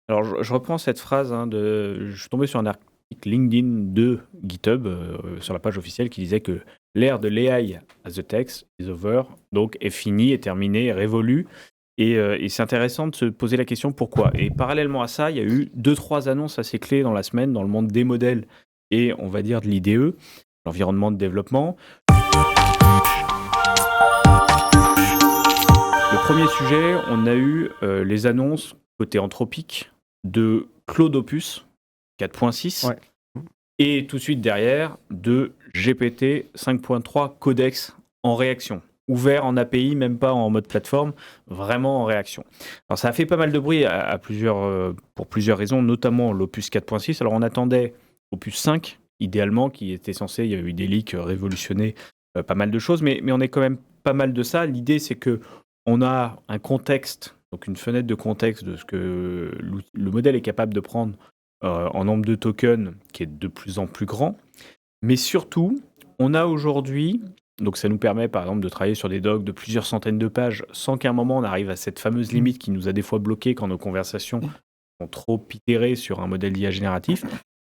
Alors, je reprends cette phrase, je suis tombé sur un article LinkedIn de GitHub, sur la page officielle qui disait que l'ère de l'AI as a text is over, donc est finie, est terminée, est révolue. Et c'est intéressant de se poser la question pourquoi. Et parallèlement à ça, il y a eu 2-3 annonces assez clés dans la semaine dans le monde des modèles et on va dire de l'IDE, l'environnement de développement. Le premier sujet, on a eu les annonces côté Anthropic de Claude Opus 4.6 Ouais. et tout de suite derrière de GPT 5.3 Codex en réaction. Ouvert en API, même pas en mode plateforme, vraiment en réaction. Alors ça a fait pas mal de bruit pour plusieurs raisons, notamment l'Opus 4.6. Alors on attendait Opus 5, idéalement, qui était censé, il y a eu des leaks révolutionner pas mal de choses, mais on est quand même pas mal de ça. L'idée c'est que on a un contexte, donc une fenêtre de contexte de ce que le modèle est capable de prendre en nombre de tokens qui est de plus en plus grand. Mais surtout, on a aujourd'hui, donc ça nous permet par exemple de travailler sur des docs de plusieurs centaines de pages sans qu'à un moment on arrive à cette fameuse limite qui nous a des fois bloqué quand nos conversations sont trop itérées sur un modèle d'IA génératif.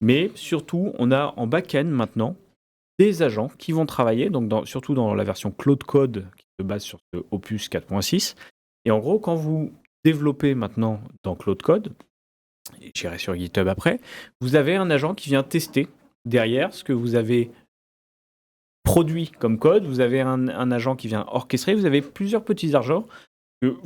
Mais surtout, on a en back-end maintenant des agents qui vont travailler, donc surtout dans la version Cloud Code qui se base sur ce Opus 4.6. Et en gros, quand vous développez maintenant dans Cloud Code, et j'irai sur GitHub après, vous avez un agent qui vient tester derrière ce que vous avez produit comme code, vous avez un agent qui vient orchestrer, vous avez plusieurs petits agents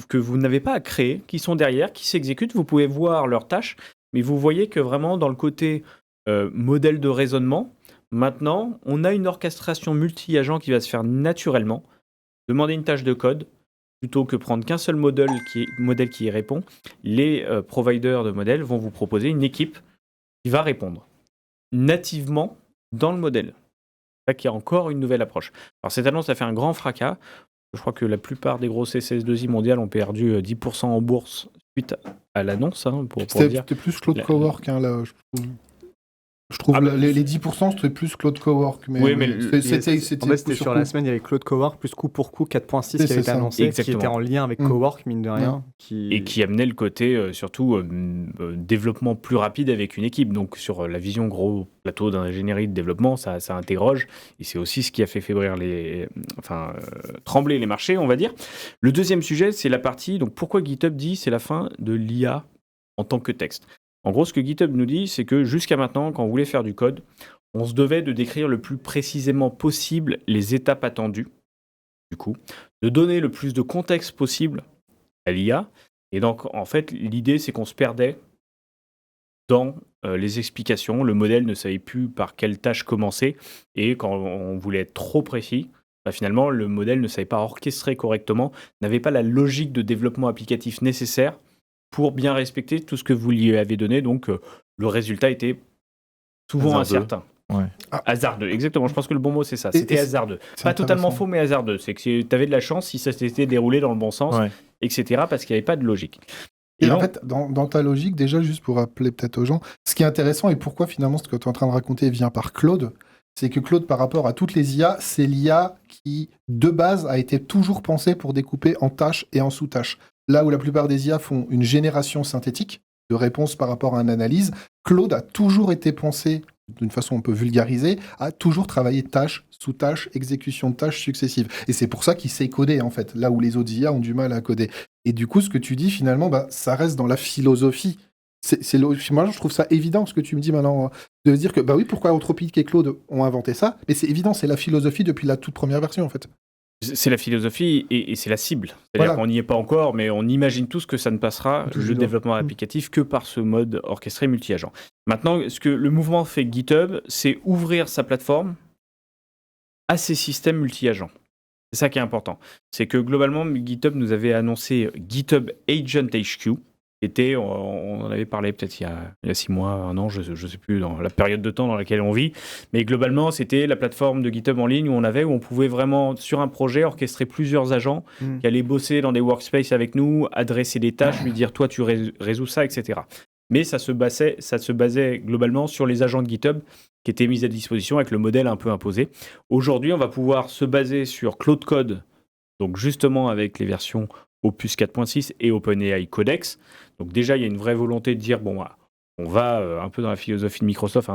que vous n'avez pas à créer, qui sont derrière, qui s'exécutent, vous pouvez voir leurs tâches, mais vous voyez que vraiment dans le côté modèle de raisonnement, maintenant, on a une orchestration multi-agent qui va se faire naturellement. Demander une tâche de code, plutôt que prendre qu'un seul modèle qui y répond, les providers de modèles vont vous proposer une équipe qui va répondre nativement dans le modèle. C'est ça qui est encore une nouvelle approche. Alors cette annonce a fait un grand fracas. Je crois que la plupart des grosses SS2I mondiales ont perdu 10% en bourse suite à l'annonce. Pour dire. C'était plus Claude Cowork, là, je trouve. Je trouve les 10% c'était plus Claude Cowork, mais, oui, mais c'était sur la semaine, il y avait Claude Cowork plus coup pour coup 4.6 qui avait été annoncé, qui était en lien avec Cowork, mine de rien. Et qui amenait le côté surtout développement plus rapide avec une équipe. Donc sur la vision gros plateau d'ingénierie de développement, ça interroge. Et c'est aussi ce qui a fait trembler les marchés, on va dire. Le deuxième sujet, c'est la partie, donc pourquoi GitHub dit c'est la fin de l'IA en tant que texte. En gros, ce que GitHub nous dit, c'est que jusqu'à maintenant, quand on voulait faire du code, on se devait de décrire le plus précisément possible les étapes attendues, du coup, de donner le plus de contexte possible à l'IA. Et donc, en fait, l'idée, c'est qu'on se perdait dans les explications. Le modèle ne savait plus par quelle tâche commencer. Et quand on voulait être trop précis, finalement, le modèle ne savait pas orchestrer correctement, n'avait pas la logique de développement applicatif nécessaire pour bien respecter tout ce que vous lui avez donné. Donc, le résultat était souvent incertain. Ouais. Hasardeux, exactement. Je pense que le bon mot, c'est ça. C'était hasardeux. Pas totalement faux, mais hasardeux. C'est que tu avais de la chance si ça s'était déroulé dans le bon sens, etc., parce qu'il n'y avait pas de logique. Et en fait, dans ta logique, déjà, juste pour rappeler peut-être aux gens, ce qui est intéressant et pourquoi finalement ce que tu es en train de raconter vient par Claude, c'est que Claude, par rapport à toutes les IA, c'est l'IA qui, de base, a été toujours pensée pour découper en tâches et en sous-tâches. Là où la plupart des IA font une génération synthétique de réponses par rapport à une analyse, Claude a toujours été pensé, d'une façon un peu vulgarisée, à toujours travailler tâche, sous-tâche, exécution de tâches successives. Et c'est pour ça qu'il sait coder, en fait, là où les autres IA ont du mal à coder. Et du coup, ce que tu dis, finalement, ça reste dans la philosophie. Moi, je trouve ça évident, ce que tu me dis maintenant, de dire que, oui, pourquoi Anthropic et Claude ont inventé ça, mais c'est évident, c'est la philosophie depuis la toute première version, en fait. C'est la philosophie et c'est la cible. C'est-à-dire qu'on n'y est pas encore, mais on imagine tous que ça ne passera, le développement applicatif, que par ce mode orchestré multi-agent. Maintenant, ce que le mouvement fait GitHub, c'est ouvrir sa plateforme à ces systèmes multi-agents. C'est ça qui est important. C'est que globalement, GitHub nous avait annoncé GitHub Agent HQ, on en avait parlé peut-être il y a 6 mois, 1 an, je ne sais plus, dans la période de temps dans laquelle on vit. Mais globalement, c'était la plateforme de GitHub en ligne où on pouvait vraiment, sur un projet, orchestrer plusieurs agents qui allaient bosser dans des workspaces avec nous, adresser des tâches, lui dire « toi, tu résous ça », etc. Mais ça se basait globalement sur les agents de GitHub qui étaient mis à disposition avec le modèle un peu imposé. Aujourd'hui, on va pouvoir se baser sur Cloud Code, donc justement avec les versions Opus 4.6 et OpenAI Codex. Donc déjà, il y a une vraie volonté de dire, on va un peu dans la philosophie de Microsoft,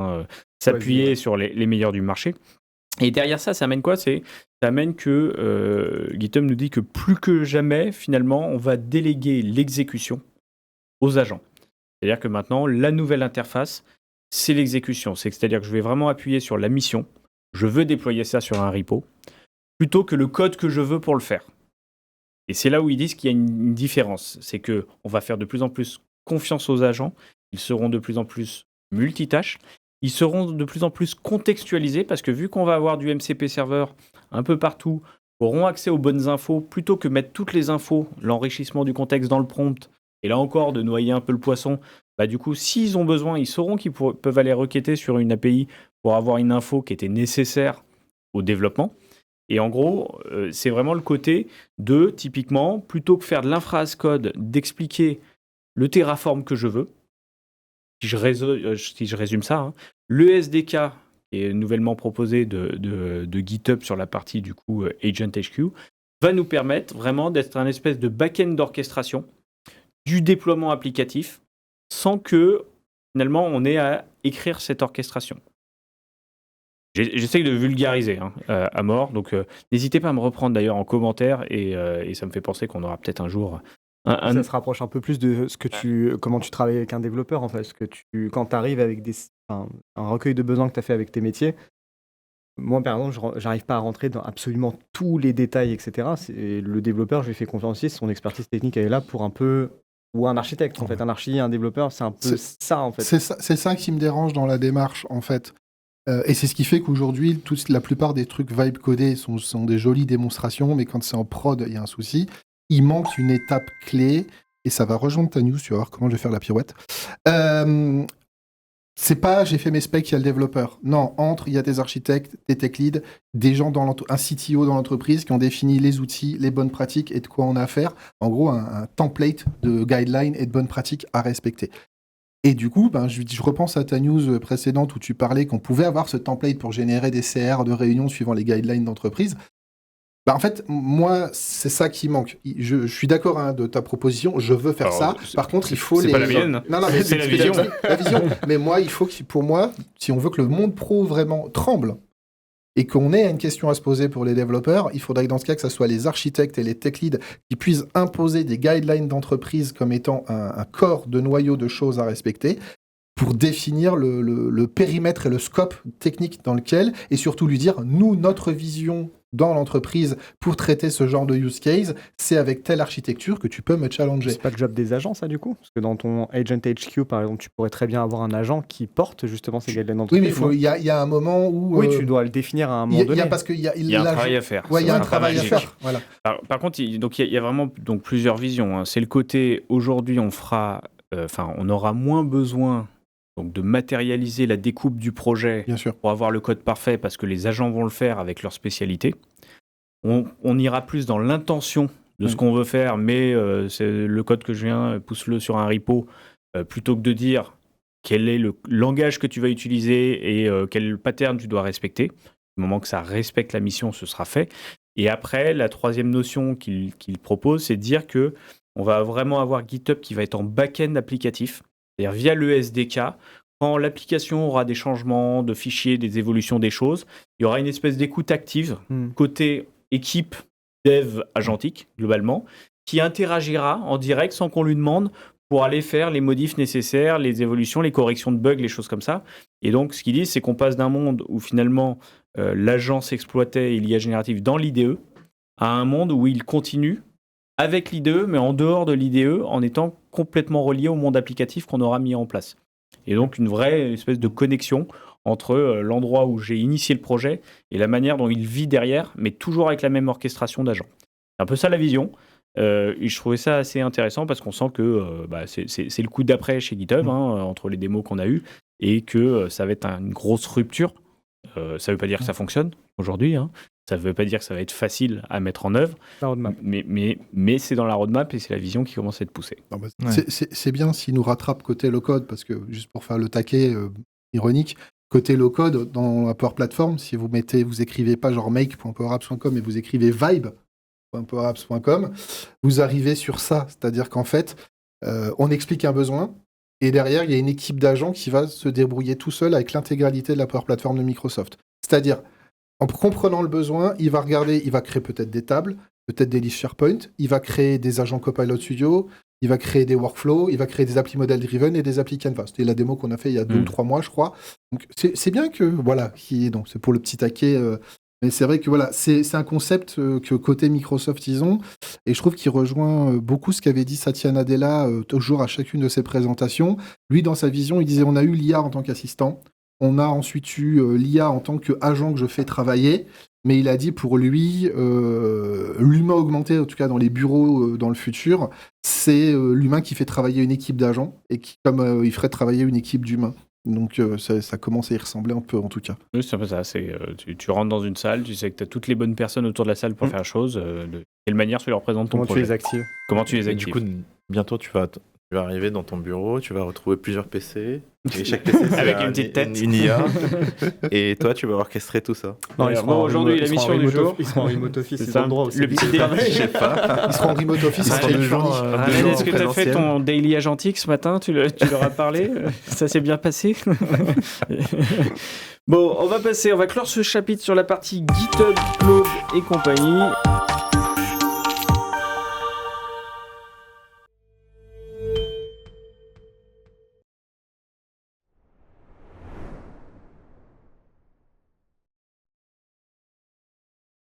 s'appuyer sur les meilleurs du marché. Et derrière ça amène quoi ? Ça amène que GitHub nous dit que plus que jamais, finalement, on va déléguer l'exécution aux agents. C'est-à-dire que maintenant, la nouvelle interface, c'est l'exécution. C'est-à-dire que je vais vraiment appuyer sur la mission. Je veux déployer ça sur un repo, plutôt que le code que je veux pour le faire. Et c'est là où ils disent qu'il y a une différence. C'est qu'on va faire de plus en plus confiance aux agents. Ils seront de plus en plus multitâches. Ils seront de plus en plus contextualisés parce que vu qu'on va avoir du MCP Server un peu partout, auront accès aux bonnes infos plutôt que mettre toutes les infos, l'enrichissement du contexte dans le prompt, et là encore de noyer un peu le poisson. Du coup, s'ils ont besoin, ils sauront qu'ils peuvent aller requêter sur une API pour avoir une info qui était nécessaire au développement. Et en gros, c'est vraiment le côté de, typiquement, plutôt que faire de l'infra as code, d'expliquer le Terraform que je veux, si je résume ça, le SDK qui est nouvellement proposé de GitHub sur la partie du coup Agent HQ va nous permettre vraiment d'être un espèce de back-end d'orchestration du déploiement applicatif sans que finalement on ait à écrire cette orchestration. J'essaye de vulgariser à mort, donc n'hésitez pas à me reprendre d'ailleurs en commentaire et ça me fait penser qu'on aura peut-être un jour... Ça se rapproche un peu plus de comment tu travailles avec un développeur en fait. Parce que quand tu arrives avec un recueil de besoins que tu as fait avec tes métiers, moi par exemple, j'arrive pas à rentrer dans absolument tous les détails, etc. Le développeur, je lui fais confiance aussi, son expertise technique elle est là pour un peu. Ou un architecte en fait, un développeur, c'est un peu ça en fait. C'est ça qui me dérange dans la démarche en fait. Et c'est ce qui fait qu'aujourd'hui, la plupart des trucs vibe codés sont des jolies démonstrations, mais quand c'est en prod, il y a un souci. Il manque une étape clé, et ça va rejoindre ta news, tu vas voir comment je vais faire la pirouette. C'est pas j'ai fait mes specs, il y a le développeur. Non, il y a des architectes, des tech leads, des gens un CTO dans l'entreprise qui ont défini les outils, les bonnes pratiques et de quoi on a à faire. En gros, un template de guidelines et de bonnes pratiques à respecter. Et du coup, je repense à ta news précédente où tu parlais qu'on pouvait avoir ce template pour générer des CR de réunions suivant les guidelines d'entreprise. En fait, moi, c'est ça qui manque. Je suis d'accord de ta proposition, je veux faire ça. Par contre, il faut c'est pas la mienne. Non, mais c'est la vision. La vision. Mais moi, il faut que, pour moi, si on veut que le monde pro vraiment tremble et qu'on ait une question à se poser pour les développeurs, il faudrait que dans ce cas, que ce soit les architectes et les tech leads qui puissent imposer des guidelines d'entreprise comme étant un corps de noyau de choses à respecter pour définir le périmètre et le scope technique dans lequel, et surtout lui dire, nous, notre vision dans l'entreprise pour traiter ce genre de use case, c'est avec telle architecture que tu peux me challenger. C'est pas le job des agents, ça, du coup ? Parce que dans ton Agent HQ, par exemple, tu pourrais très bien avoir un agent qui porte justement ces guidelines d'entreprise. Oui, mais il y a un moment où... Oui, tu dois le définir à un moment donné. Parce qu'il y a un travail à faire. Oui, il y a un travail à faire. Voilà. Alors, par contre, il y a vraiment plusieurs visions. C'est le côté, aujourd'hui, on aura moins besoin de matérialiser la découpe du projet pour avoir le code parfait parce que les agents vont le faire avec leur spécialité. On ira plus dans l'intention de ce qu'on veut faire, mais c'est le code que je viens, pousse-le sur un repo, plutôt que de dire quel est le langage que tu vas utiliser et quel pattern tu dois respecter. Au moment que ça respecte la mission, ce sera fait. Et après, la troisième notion qu'il propose, c'est de dire qu'on va vraiment avoir GitHub qui va être en back-end applicatif. C'est-à-dire via le SDK, quand l'application aura des changements de fichiers, des évolutions des choses, il y aura une espèce d'écoute active, côté équipe dev agentique, globalement, qui interagira en direct sans qu'on lui demande pour aller faire les modifs nécessaires, les évolutions, les corrections de bugs, les choses comme ça. Et donc, ce qu'ils disent, c'est qu'on passe d'un monde où finalement l'agent s'exploitait et l'IA générative dans l'IDE à un monde où il continue avec l'IDE, mais en dehors de l'IDE, en étant complètement relié au monde applicatif qu'on aura mis en place. Et donc, une vraie espèce de connexion entre l'endroit où j'ai initié le projet et la manière dont il vit derrière, mais toujours avec la même orchestration d'agents. C'est un peu ça la vision. Et je trouvais ça assez intéressant parce qu'on sent que c'est le coup d'après chez GitHub, entre les démos qu'on a eues, et que ça va être une grosse rupture. Ça ne veut pas dire que ça fonctionne aujourd'hui, ça ne veut pas dire que ça va être facile à mettre en œuvre, mais c'est dans la roadmap et c'est la vision qui commence à être poussée. C'est bien s'il nous rattrape côté low-code, parce que juste pour faire le taquet ironique, côté low-code, dans la Power Platform, si vous écrivez pas genre make.powerapps.com et vous écrivez vibe, powerapps.com, vous arrivez sur ça. C'est-à-dire qu'en fait, on explique un besoin, et derrière, il y a une équipe d'agents qui va se débrouiller tout seul avec l'intégralité de la Power Platform de Microsoft. C'est-à-dire, en comprenant le besoin, il va regarder, il va créer peut-être des tables, peut-être des listes SharePoint, il va créer des agents Copilot Studio, il va créer des workflows, il va créer des applis model driven et des applis Canvas. C'était la démo qu'on a fait il y a 2 ou 3 mois, je crois. Donc, c'est bien que, voilà, donc c'est pour le petit taquet. Mais c'est vrai que voilà, c'est un concept que côté Microsoft ils ont, et je trouve qu'il rejoint beaucoup ce qu'avait dit Satya Nadella toujours à chacune de ses présentations. Lui, dans sa vision, il disait on a eu l'IA en tant qu'assistant, on a ensuite eu l'IA en tant qu'agent que je fais travailler, mais il a dit pour lui, l'humain augmenté, en tout cas dans les bureaux dans le futur, c'est l'humain qui fait travailler une équipe d'agents, et qui, comme il ferait travailler une équipe d'humains. Donc ça commence à y ressembler un peu en tout cas. Oui, c'est un peu ça. Tu rentres dans une salle, tu sais que tu as toutes les bonnes personnes autour de la salle pour faire la chose. De quelle manière tu leur présentes ton Comment projet. tu les actives? Comment tu les Et actives. du coup, bientôt, tu vas arriver dans ton bureau, tu vas retrouver plusieurs PC, et chaque PC, c'est Avec une petite tête. une IA, et toi, tu vas orchestrer tout ça. Non, Alors, bon, aujourd'hui, la mission du jour. Ils seront en remote office, C'est c'est ça, dans le droit aussi. le petit dé. Je sais pas. Ils seront en remote office, ils Ils seront seront 2 fournis. jours, Ryan, en est-ce que tu as fait présentiel. ton daily agentique ce matin? Tu leur as parlé? Ça s'est bien passé? Bon, on va clore ce chapitre sur la partie GitHub, Cloud et compagnie.